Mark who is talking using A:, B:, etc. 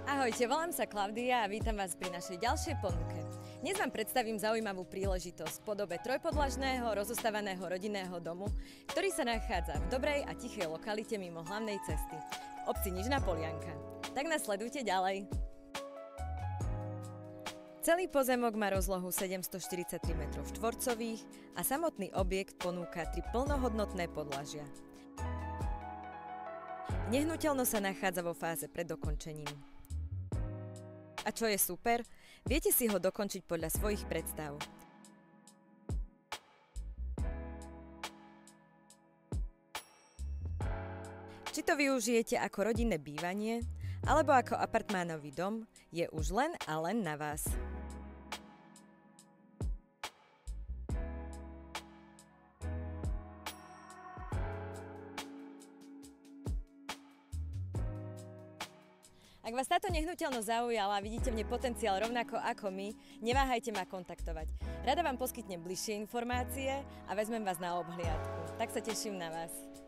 A: Ahojte, volám sa Klaudia a vítam vás pri našej ďalšej ponuke. Dnes vám predstavím zaujímavú príležitosť v podobe trojpodlažného, rozostávaného rodinného domu, ktorý sa nachádza v dobrej a tichej lokalite mimo hlavnej cesty, v obci Nižná Polianka. Tak nás sledujte ďalej. Celý pozemok má rozlohu 743 m2 a samotný objekt ponúka 3 plnohodnotné podlažia. Nehnuteľnosť sa nachádza vo fáze pred dokončením. A čo je super, viete si ho dokončiť podľa svojich predstav. Či to využijete ako rodinné bývanie, alebo ako apartmánový dom, je už len a len na vás. Ak vás táto nehnuteľnosť zaujala a vidíte v nej potenciál rovnako ako my, neváhajte ma kontaktovať. Rada vám poskytnem bližšie informácie a vezmem vás na obhliadku. Tak sa teším na vás.